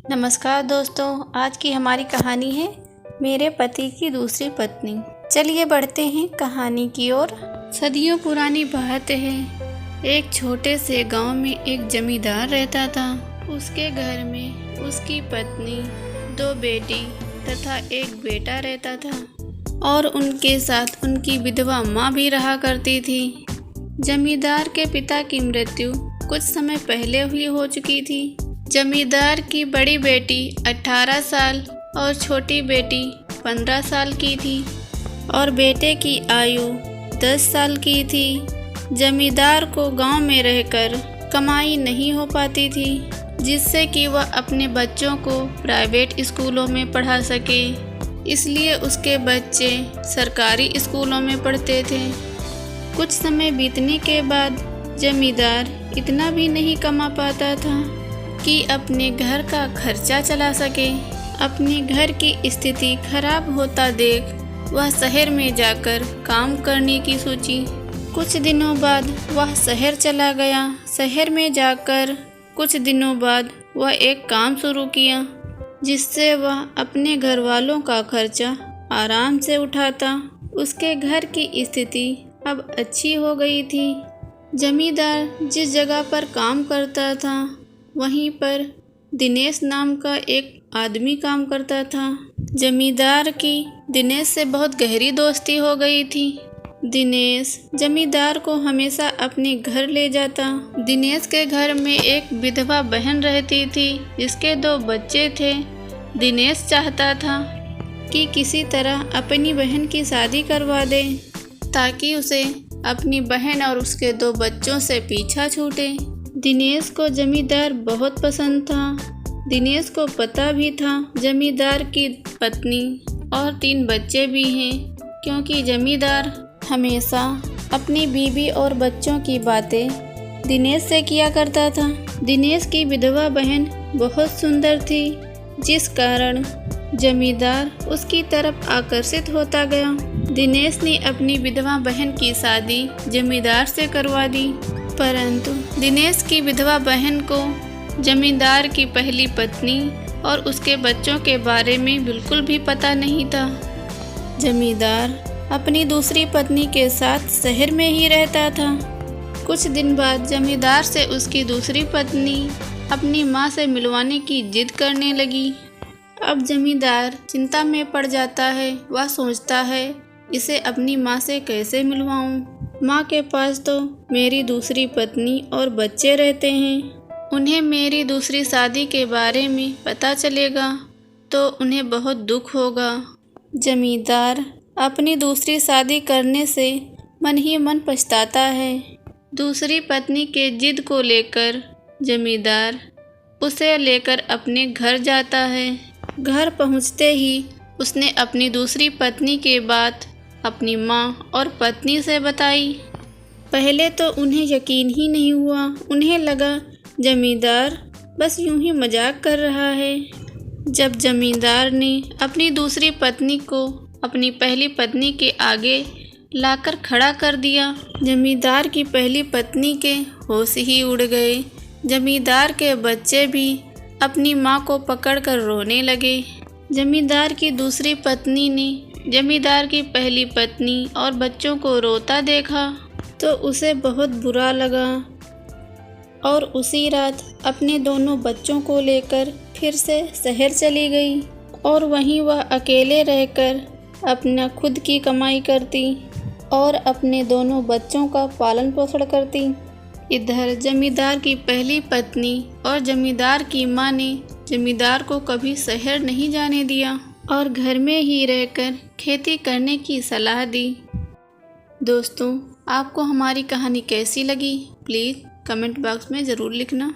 नमस्कार दोस्तों, आज की हमारी कहानी है मेरे पति की दूसरी पत्नी। चलिए बढ़ते हैं कहानी की ओर। सदियों पुरानी बात है, एक छोटे से गांव में एक जमींदार रहता था। उसके घर में उसकी पत्नी, 2 बेटी तथा एक बेटा रहता था और उनके साथ उनकी विधवा माँ भी रहा करती थी। जमींदार के पिता की मृत्यु कुछ समय पहले हुई हो चुकी थी। जमींदार की बड़ी बेटी 18 साल और छोटी बेटी 15 साल की थी और बेटे की आयु 10 साल की थी। जमींदार को गांव में रहकर कमाई नहीं हो पाती थी, जिससे कि वह अपने बच्चों को प्राइवेट स्कूलों में पढ़ा सके। इसलिए उसके बच्चे सरकारी स्कूलों में पढ़ते थे। कुछ समय बीतने के बाद जमींदार इतना भी नहीं कमा पाता था कि अपने घर का खर्चा चला सके। अपने घर की स्थिति खराब होता देख वह शहर में जाकर काम करने की सोची। कुछ दिनों बाद वह शहर चला गया। शहर में जाकर कुछ दिनों बाद वह एक काम शुरू किया, जिससे वह अपने घर वालों का खर्चा आराम से उठाता। उसके घर की स्थिति अब अच्छी हो गई थी। जमींदार जिस जगह पर काम करता था वहीं पर दिनेश नाम का एक आदमी काम करता था। जमींदार की दिनेश से बहुत गहरी दोस्ती हो गई थी। दिनेश जमींदार को हमेशा अपने घर ले जाता। दिनेश के घर में एक विधवा बहन रहती थी, जिसके 2 बच्चे थे। दिनेश चाहता था कि किसी तरह अपनी बहन की शादी करवा दे, ताकि उसे अपनी बहन और उसके 2 बच्चों से पीछा छूटे। दिनेश को जमींदार बहुत पसंद था। दिनेश को पता भी था जमींदार की पत्नी और 3 बच्चे भी हैं, क्योंकि जमींदार हमेशा अपनी बीवी और बच्चों की बातें दिनेश से किया करता था। दिनेश की विधवा बहन बहुत सुंदर थी, जिस कारण जमींदार उसकी तरफ आकर्षित होता गया। दिनेश ने अपनी विधवा बहन की शादी जमींदार से करवा दी, परंतु दिनेश की विधवा बहन को जमींदार की पहली पत्नी और उसके बच्चों के बारे में बिल्कुल भी पता नहीं था। जमींदार अपनी दूसरी पत्नी के साथ शहर में ही रहता था। कुछ दिन बाद जमींदार से उसकी दूसरी पत्नी अपनी माँ से मिलवाने की जिद करने लगी। अब जमींदार चिंता में पड़ जाता है। वह सोचता है, इसे अपनी माँ से कैसे मिलवाऊं? माँ के पास तो मेरी दूसरी पत्नी और बच्चे रहते हैं। उन्हें मेरी दूसरी शादी के बारे में पता चलेगा तो उन्हें बहुत दुख होगा। जमींदार अपनी दूसरी शादी करने से मन ही मन पछताता है। दूसरी पत्नी के जिद को लेकर जमींदार उसे लेकर अपने घर जाता है। घर पहुँचते ही उसने अपनी दूसरी पत्नी के बात अपनी माँ और पत्नी से बताई। पहले तो उन्हें यकीन ही नहीं हुआ। उन्हें लगा जमींदार बस यूं ही मजाक कर रहा है। जब जमींदार ने अपनी दूसरी पत्नी को अपनी पहली पत्नी के आगे लाकर खड़ा कर दिया, जमींदार की पहली पत्नी के होश ही उड़ गए। जमींदार के बच्चे भी अपनी माँ को पकड़कर रोने लगे। जमींदार की दूसरी पत्नी ने जमींदार की पहली पत्नी और बच्चों को रोता देखा तो उसे बहुत बुरा लगा और उसी रात अपने दोनों बच्चों को लेकर फिर से शहर चली गई और वहीं वह अकेले रहकर अपना खुद की कमाई करती और अपने दोनों बच्चों का पालन पोषण करती। इधर जमींदार की पहली पत्नी और जमींदार की माँ ने जमींदार को कभी शहर नहीं जाने दिया और घर में ही रहकर खेती करने की सलाह दी। दोस्तों, आपको हमारी कहानी कैसी लगी? प्लीज़ कमेंट बॉक्स में ज़रूर लिखना।